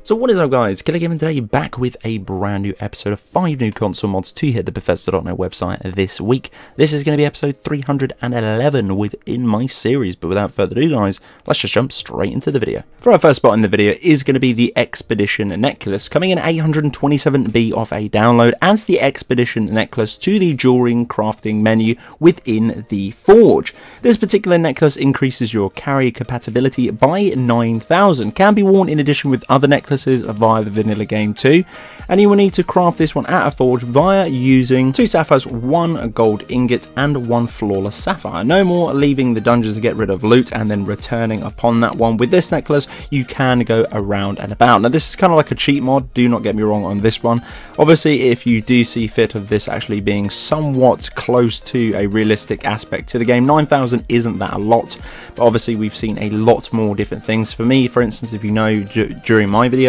So what is up guys, Killerkev, and today back with a brand new episode of 5 new console mods to hit the Bethesda.net website this week. This is going to be episode 311 within my series, but without further ado guys, let's just jump straight into the video. For our first spot in the video is going to be the Expedition Necklace, coming in 827B off a download, adds the Expedition Necklace to the during crafting menu within the Forge. This particular necklace increases your carry compatibility by 9,000, can be worn in addition with other necklaces via the vanilla game too, and you will need to craft this one at a forge via using 2 sapphires, 1 gold ingot and 1 flawless sapphire. No more leaving the dungeons to get rid of loot and then returning upon that one. With this necklace you can go around and about. Now this is kind of like a cheat mod, do not get me wrong on this one. Obviously if you do see fit of this actually being somewhat close to a realistic aspect to the game, 9,000 isn't that a lot, but obviously we've seen a lot more different things. For me, for instance, if you know, during my videos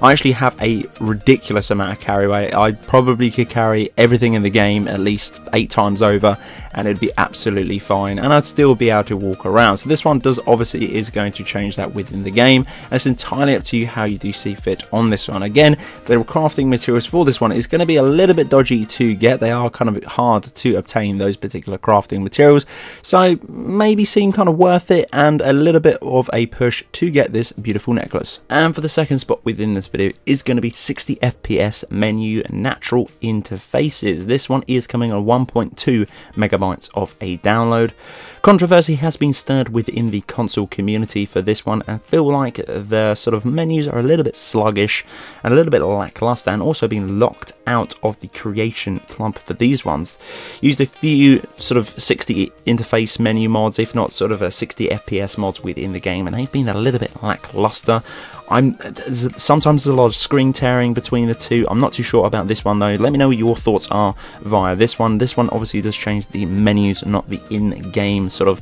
I actually have a ridiculous amount of carry weight. I probably could carry everything in the game at least 8 times over and it'd be absolutely fine, and I'd still be able to walk around. So this one is going to change that within the game, and it's entirely up to you how you do see fit on this one. Again, the crafting materials for this one is going to be a little bit dodgy to get. They are kind of hard to obtain, those particular crafting materials, so maybe seem kind of worth it and a little bit of a push to get this beautiful necklace. And for the second spot within this video is going to be 60 FPS menu natural interfaces. This one is coming on 1.2 megabytes of a download. Controversy has been stirred within the console community for this one, and feel like the sort of menus are a little bit sluggish and a little bit lackluster, and also being locked out of the creation club for these ones. Used a few sort of 60 interface menu mods, if not sort of a 60 FPS mods within the game, and they've been a little bit lackluster. Sometimes there's a lot of screen tearing between the two. I'm not too sure about this one though. Let me know what your thoughts are via this one. This one obviously does change the menus, not the in-game sort of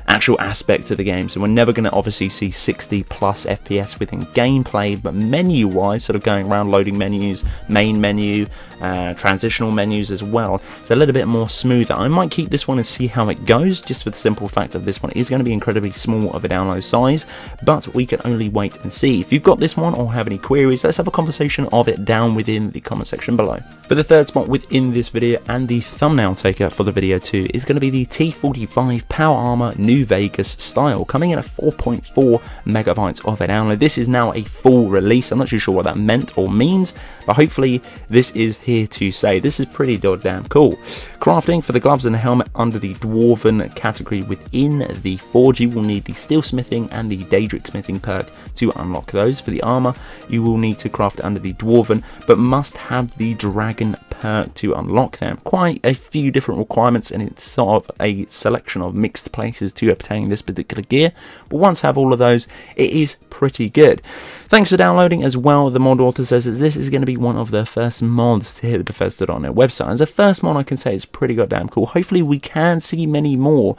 actual aspect of the game, so we're never going to obviously see 60 plus FPS within gameplay, but menu wise, sort of going around loading menus, main menu, transitional menus as well, it's a little bit more smoother. I might keep this one and see how it goes, just for the simple fact that this one is going to be incredibly small of a download size, but we can only wait and see. If you've got this one or have any queries, let's have a conversation of it down within the comment section below. For the third spot within this video, and the thumbnail taker for the video too, is going to be the T45 Power Armor New Vegas style, coming in at 4.4 megabytes of a download. This is now a full release. I'm not too sure what that meant or means, but hopefully this is here to say. This is pretty goddamn cool. Crafting for the gloves and the helmet under the Dwarven category within the Forge. You will need the Steelsmithing and the Daedric Smithing perk to unlock those. For the armor, you will need to craft under the Dwarven, but must have the Dragon perk to unlock them. Quite a few different requirements, and it's sort of a selection of mixed places to obtain this particular gear, but once have all of those, it is pretty good. Thanks for downloading as well. The mod author says that this is going to be one of the first mods to hit the Bethesda.net website. As a first mod, I can say it's pretty goddamn cool. Hopefully we can see many more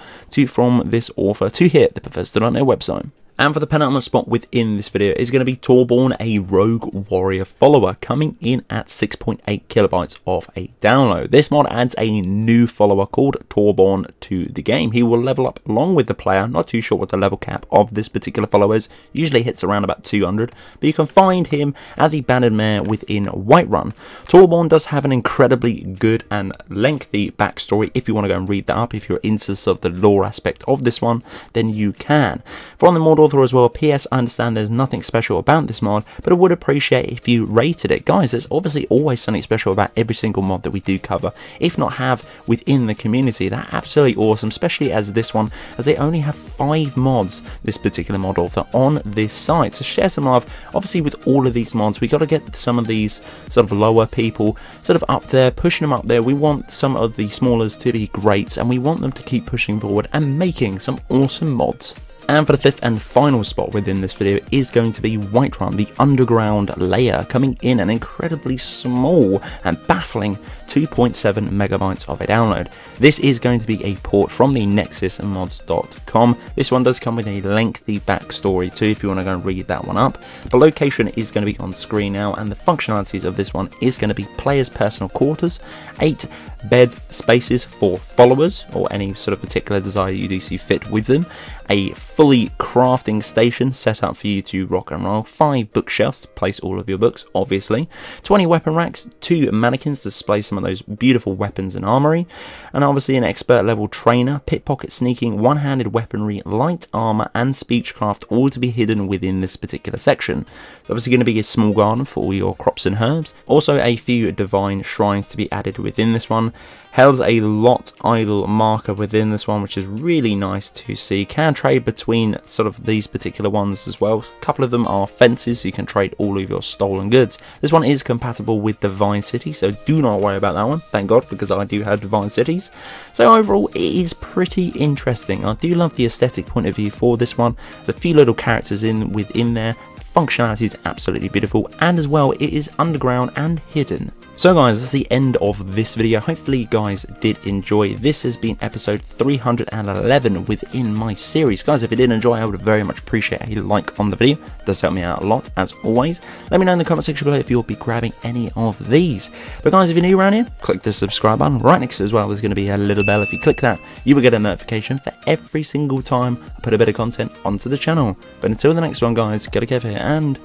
from this author to hit the Bethesda.net website. And for the penultimate spot within this video is going to be Torborn, a rogue warrior follower, coming in at 6.8 kilobytes of a download. This mod adds a new follower called Torborn to the game. He will level up along with the player. Not too sure what the level cap of this particular follower is. Usually hits around about 200, but you can find him at the Banded Mare within Whiterun. Torborn does have an incredibly good and lengthy backstory. If you want to go and read that up, if you're into sort of the lore aspect of this one, then you can. From the mod author as well, PS, I understand there's nothing special about this mod, but I would appreciate if you rated it. Guys, there's obviously always something special about every single mod that we do cover, if not have within the community. That's absolutely awesome, especially as this one, as they only have 5 mods, this particular mod author, on this site. So share some love. Obviously with all of these mods, we got to get some of these sort of lower people sort of up there, pushing them up there. We want some of the smallers to be great, and we want them to keep pushing forward and making some awesome mods. And for the fifth and final spot within this video is going to be Whiterun, the underground lair, coming in an incredibly small and baffling 2.7 megabytes of a download. This is going to be a port from the nexusmods.com. This one does come with a lengthy backstory too, if you want to go and read that one up. The location is going to be on screen now, and the functionalities of this one is going to be players' personal quarters, 8 bed spaces for followers or any sort of particular desire you do see fit with them, a fully crafting station set up for you to rock and roll, 5 bookshelves to place all of your books, obviously, 20 weapon racks, 2 mannequins to display some of those beautiful weapons and armory, and obviously an expert level trainer, pickpocket sneaking, one-handed weaponry, light armor and speechcraft, all to be hidden within this particular section. There's obviously going to be a small garden for all your crops and herbs, also a few divine shrines to be added within this one. Hell's a lot idle marker within this one, which is really nice to see. Can trade between sort of these particular ones as well. A couple of them are fences, so you can trade all of your stolen goods. This one is compatible with Divine City, so do not worry about that one. Thank God, because I do have Divine Cities. So overall, it is pretty interesting. I do love the aesthetic point of view for this one. There's a few little characters within there. Functionality is absolutely beautiful, and as well, it is underground and hidden. So guys, that's the end of this video. Hopefully you guys did enjoy. This has been episode 311 within my series. Guys, if you did enjoy, I would very much appreciate a like on the video. It does help me out a lot, as always. Let me know in the comment section below if you'll be grabbing any of these. But guys, if you're new around here, click the subscribe button. Right next to it as well, there's going to be a little bell. If you click that, you will get a notification for every single time I put a bit of content onto the channel. But until the next one, guys, Killerkev here, and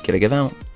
Killerkev out.